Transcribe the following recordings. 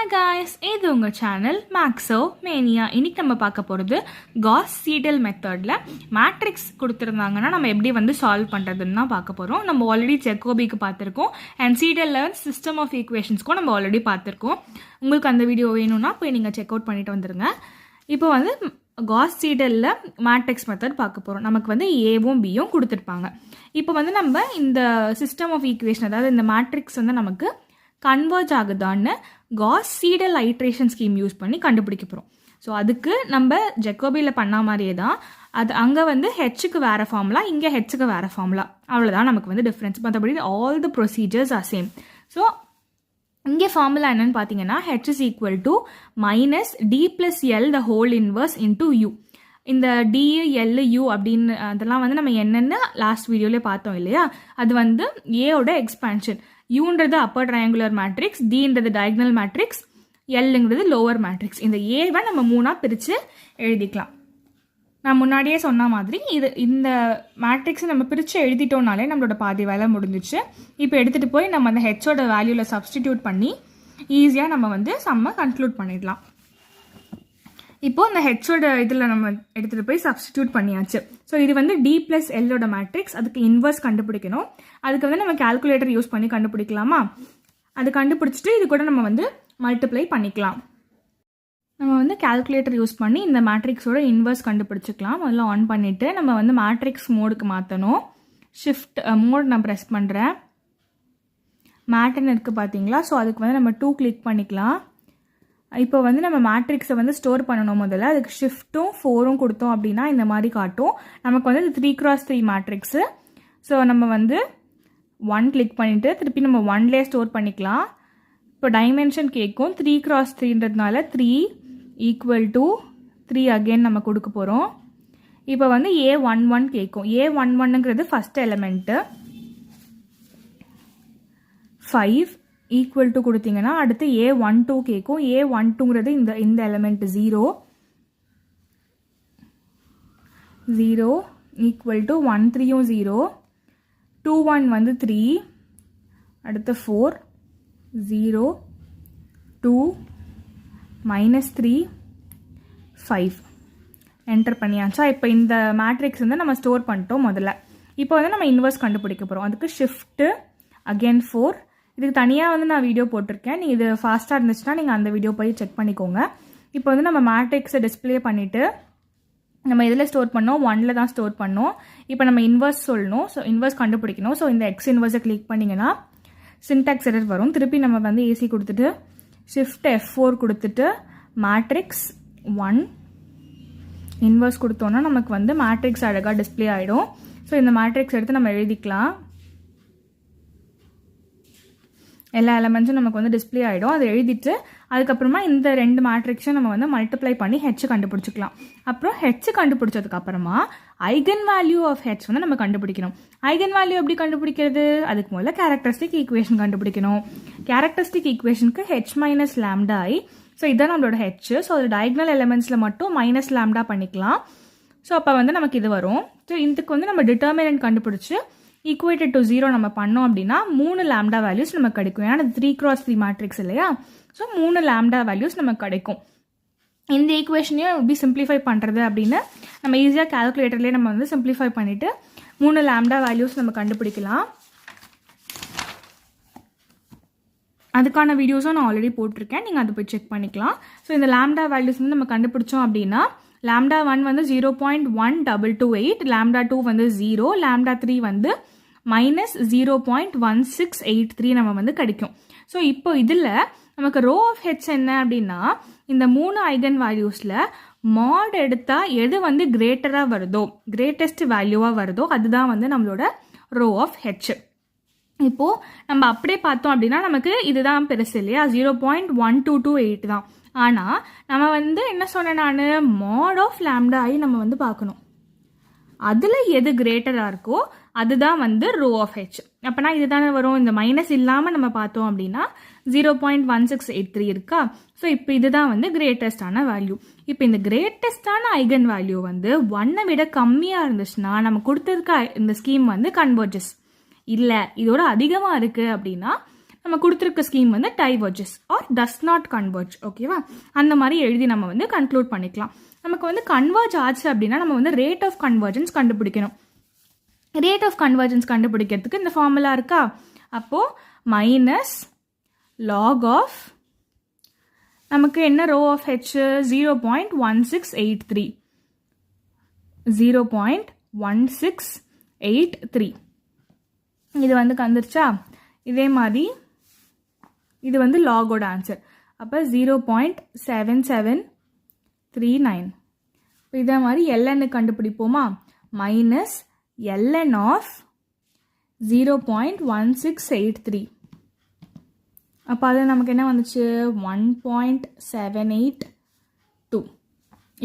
Hi guys, இது உங்க channel மேக்ஸோ mania. இன்னைக்கு நம்ம பார்க்க போகிறது காஸ் சீடல் மெத்தடில் மேட்ரிக்ஸ் கொடுத்துருந்தாங்கன்னா நம்ம எப்படி வந்து சால்வ் பண்ணுறதுன்னு தான் பார்க்க போகிறோம். நம்ம ஆல்ரெடி ஜெக்கோபிக்கு பார்த்துருக்கோம் அண்ட் சீடலில் சிஸ்டம் ஆஃப் ஈக்குவேஷன்ஸ்க்கும் நம்ம ஆல்ரெடி பார்த்துருக்கோம். உங்களுக்கு அந்த வீடியோ வேணும்னா போய் நீங்கள் செக் அவுட் பண்ணிட்டு வந்துடுங்க. இப்போ வந்து காஸ் சீடலில் மேட்ரிக்ஸ் மெத்தட் பார்க்க போகிறோம். நமக்கு வந்து ஏவும் பியும் கொடுத்துருப்பாங்க. இப்போ வந்து நம்ம இந்த சிஸ்டம் ஆஃப் ஈக்குவேஷன், அதாவது இந்த மேட்ரிக்ஸ் வந்து நமக்கு கன்வர்ஜ் ஆகுதான்னு Gauss Seidel iteration scheme use பண்ணி கண்டுபிடிக்க போகிறோம். ஸோ அதுக்கு நம்ம ஜெக்கோபியில் பண்ண மாதிரியே தான். அது அங்கே வந்து ஹெச்சுக்கு வேறு ஃபார்முலா, இங்கே ஹெச்சுக்கு வேறு ஃபார்முலா, அவ்வளோதான் நமக்கு வந்து டிஃப்ரென்ஸ். மற்றபடி all the procedures are same. So இங்கே ஃபார்முலா என்னன்னு பார்த்தீங்கன்னா H is equal to minus D plus L the whole inverse into U. இந்த டி எல் யூ அப்படின்னு அதெல்லாம் வந்து நம்ம என்னென்னு லாஸ்ட் வீடியோலேயே பார்த்தோம் இல்லையா? அது வந்து ஏவோட எக்ஸ்பான்ஷன். யூன்றது அப்பர் ட்ரையாங்குலர் மேட்ரிக்ஸ், டின்றது டயகனல் மேட்ரிக்ஸ், எல்லுங்கிறது லோவர் மேட்ரிக்ஸ். இந்த ஏவை நம்ம மூணாக பிரித்து எழுதிக்கலாம். நான் முன்னாடியே சொன்ன மாதிரி இந்த மேட்ரிக்ஸை நம்ம பிரித்து எழுதிட்டோம்னாலே நம்மளோட பாதி வேலை முடிஞ்சிச்சு. இப்போ எடுத்துகிட்டு போய் நம்ம அந்த ஹெச்சோட வேல்யூவில் சப்ஸ்டிடியூட் பண்ணி ஈஸியாக நம்ம வந்து சம்மை கன்க்ளூட் பண்ணிடலாம். இப்போது இந்த ஹெச்சோட இதில் நம்ம எடுத்துகிட்டு போய் சப்ஸ்டிடியூட் பண்ணியாச்சு. ஸோ இது வந்து டி பிளஸ் எல்லோட மேட்ரிக்ஸ். அதுக்கு இன்வர்ஸ் கண்டுபிடிக்கணும். அதுக்கு வந்து நம்ம கால்குலேட்டர் யூஸ் பண்ணி கண்டுபிடிக்கலாமா? அது கண்டுபிடிச்சிட்டு இது கூட நம்ம வந்து மல்டிப்ளை பண்ணிக்கலாம். நம்ம வந்து கால்குலேட்டர் யூஸ் பண்ணி இந்த மேட்ரிக்ஸோட இன்வர்ஸ் கண்டுபிடிச்சிக்கலாம். முதல்ல ஆன் பண்ணிவிட்டு நம்ம வந்து மேட்ரிக்ஸ் மோடுக்கு மாற்றணும். ஷிஃப்ட் மோட் நான் ப்ரெஸ் பண்ணுறேன். மேட்டன் இருக்குது பார்த்தீங்களா? ஸோ அதுக்கு வந்து நம்ம 2 கிளிக் பண்ணிக்கலாம். இப்போ வந்து நம்ம மேட்ரிக்ஸை வந்து ஸ்டோர் பண்ணணும். முதல்ல அதுக்கு ஷிஃப்ட்டும் 4ம் கொடுத்தோம் அப்படின்னா இந்த மாதிரி காட்டும். நமக்கு வந்து இது 3x3 மேட்ரிக்ஸு. ஸோ நம்ம வந்து 1 கிளிக் பண்ணிவிட்டு திருப்பி நம்ம 1லேயே ஸ்டோர் பண்ணிக்கலாம். இப்போ டைமென்ஷன் கேட்கும். 3x3ன்றதுனால 3 ஈக்குவல் டு 3 அகெயின் நம்ம கொடுக்க போகிறோம். இப்போ வந்து A11 கேட்கும். A11ங்கிறது ஃபஸ்ட் எலிமெண்ட்டு. 5 ஈக்குவல் டு கொடுத்தீங்கன்னா அடுத்து A12 கேட்கும். A12ங்கிறது இந்த எலிமெண்ட் 0 ஈக்குவல் டு 13யும் 0, 21 வந்து 3, அடுத்து 4, 0, 2, -3, 5 என்டர் பண்ணியாச்சா? இப்போ இந்த மேட்ரிக்ஸ் வந்து நம்ம ஸ்டோர் பண்ணிட்டோம் முதல்ல. இப்போ வந்து நம்ம இன்வர்ஸ் கண்டுபிடிக்க போகிறோம். அதுக்கு ஷிஃப்ட்டு அகெயின் 4. இதுக்கு தனியாக வந்து நான் வீடியோ போட்டிருக்கேன். நீங்கள் இது ஃபாஸ்ட்டாக இருந்துச்சுன்னா நீங்கள் அந்த வீடியோ போய் செக் பண்ணிக்கோங்க. இப்போ வந்து நம்ம மேட்ரிக்ஸை டிஸ்பிளே பண்ணிவிட்டு நம்ம இதில் ஸ்டோர் பண்ணோம், 1ல் தான் ஸ்டோர் பண்ணோம். இப்போ நம்ம இன்வர்ஸ் சொல்லணும். ஸோ இன்வர்ஸ் கண்டுபிடிக்கணும். ஸோ இந்த எக்ஸ் இன்வர்ஸை கிளிக் பண்ணிங்கன்னா சின்டாக்ஸ் எரர் வரும். திருப்பி நம்ம வந்து ஏசி கொடுத்துட்டு ஷிஃப்ட் F4 கொடுத்துட்டு மேட்ரிக்ஸ் 1 இன்வர்ஸ் கொடுத்தோன்னா நமக்கு வந்து மேட்ரிக்ஸ் அழகாக டிஸ்பிளே ஆகிடும். ஸோ இந்த மேட்ரிக்ஸ் எடுத்து நம்ம எழுதிக்கலாம். எல்லா எலமெண்ட்ஸும் நமக்கு வந்து டிஸ்பிளே ஆகிடும். அதை எழுதிட்டு அதுக்கப்புறமா இந்த 2 மேட்ரிக்ஸும் நம்ம வந்து மல்டிப்ளை பண்ணி ஹெச் கண்டுபிடிச்சிக்கலாம். அப்புறம் ஹெச் கண்டுபிடிச்சதுக்கப்புறமா ஐகன் வேல்யூ ஆஃப் ஹெச் வந்து நம்ம கண்டுபிடிக்கணும். ஐகன் வேல்யூ எப்படி கண்டுபிடிக்கிறது? அதுக்கு முதல்ல கேரக்டரிஸ்டிக் ஈக்குவேஷன் கண்டுபிடிக்கணும். கேரக்டரிஸ்டிக் ஈக்குவேஷனுக்கு H minus lambda I. So இதுதான் நம்மளோட ஹெச். ஸோ அது டயகனல் எலிமெண்ட்ஸில் மட்டும் மைனஸ் லாம்டா பண்ணிக்கலாம். ஸோ அப்போ வந்து நமக்கு இது வரும். ஸோ இதுக்கு வந்து நம்ம டிட்டர்மினன்ட் கண்டுபிடிச்சி ஈக்குவேட்டட் டு 0 நம்ம பண்ணோம் அப்படின்னா 3 லாம்டா வேல்யூஸ் நமக்கு கிடைக்கும். ஏன்னா 3x3 மேட்ரிக்ஸ் இல்லையா? ஸோ 3 லாம்டா வேல்யூஸ் நமக்கு கிடைக்கும். இந்த ஈக்குவேஷனையும் எப்படி சிம்பிளிஃபை பண்ணுறது அப்படின்னு நம்ம ஈஸியாக கால்குலேட்டர்லேயே நம்ம வந்து சிம்பிளிஃபை பண்ணிவிட்டு 3 லாம்டா வேல்யூஸ் நம்ம கண்டுபிடிக்கலாம். அதுக்கான வீடியோஸும் நான் ஆல்ரெடி போட்டிருக்கேன். நீங்கள் அதை போய் செக் பண்ணிக்கலாம். ஸோ இந்த லாம்டா வேல்யூஸ் வந்து நம்ம கண்டுபிடிச்சோம் அப்படின்னா லாம்டா 1 வந்து 0.1228, லாம்டா 2 வந்து 0, லாம்டா 3 வந்து -0.1683 நம்ம வந்து கிடைக்கும். ஸோ இப்போ இதில் நமக்கு ரோ ஆஃப் ஹெச் என்ன அப்படின்னா இந்த 3 ஐகன் வேல்யூஸில் மாட் எடுத்தால் எது வந்து கிரேட்டராக வருதோ, கிரேட்டஸ்ட் வேல்யூவாக வருதோ அதுதான் வந்து நம்மளோட ரோ ஆஃப் ஹெச். இப்போது நம்ம அப்படியே பார்த்தோம் அப்படின்னா நமக்கு இதுதான் பெருசு இல்லையா? 0.1228 தான். ஆனால் நம்ம வந்து என்ன சொன்னேன், நான் மாட் ஆஃப் லாம்டா ஐ நம்ம வந்து பார்க்கணும். அதில் எது கிரேட்டராக இருக்கோ அதுதான் வந்து ரோ ஆஃப் ஹெச். அப்போனா இதுதானே வரும். இந்த மைனஸ் இல்லாமல் நம்ம பார்த்தோம் அப்படின்னா 0.1683 இருக்கா? ஸோ இப்போ இதுதான் வந்து கிரேட்டஸ்டான வேல்யூ. இப்போ இந்த கிரேட்டஸ்டான ஐகன் வேல்யூ வந்து 1ஐ விட கம்மியாக இருந்துச்சுன்னா நம்ம கொடுத்துருக்க இந்த ஸ்கீம் வந்து கன்வர்ஜஸ். இல்லை இதோட அதிகமாக இருக்குது அப்படின்னா நம்ம கொடுத்துருக்க ஸ்கீம் வந்து diverges or does not converge. ஓகேவா, அந்த மாதிரி எழுதி நம்ம வந்து கன்க்ளூட் பண்ணிக்கலாம். நமக்கு வந்து கன்வர்ஜ் ஆச்சு அப்படின்னா நம்ம வந்து ரேட் ஆஃப் கன்வர்ஜன்ஸ் கண்டுபிடிக்கணும். ரேட் ஆஃப் கன்வர்ஜன்ஸ் கண்டுபிடிக்கிறதுக்கு இந்த ஃபார்முலா இருக்கா? அப்போது மைனஸ் லாக் ஆஃப் நமக்கு என்ன ரோ ஆஃப் ஹெச் 0.1683 0.1683 இது வந்து வந்துருச்சா? இதே மாதிரி இது வந்து லாகோட ஆன்சர். அப்போ 0.7739. இதே மாதிரி எல்என்னு கண்டுபிடிப்போமா? Minus LN of 0.1683. அப்போ அது நமக்கு என்ன வந்துச்சு? 1.782.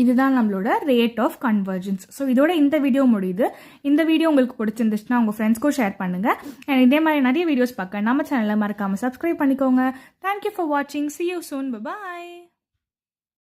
இதுதான் நம்மளோட ரேட் ஆஃப் கன்வர்ஜன்ஸ். ஸோ இதோட இந்த வீடியோ முடியுது. இந்த வீடியோ உங்களுக்கு பிடிச்சிருந்துச்சுன்னா உங்கள் ஃப்ரெண்ட்ஸ்க்கும் ஷேர் பண்ணுங்கள். அண்ட் இதே மாதிரி நிறைய வீடியோஸ் பார்க்க நம்ம சேனலை மறக்காமல் சப்ஸ்கிரைப் பண்ணிக்கோங்க. தேங்க்யூ ஃபார் வாட்சிங். See you soon. Bye-bye.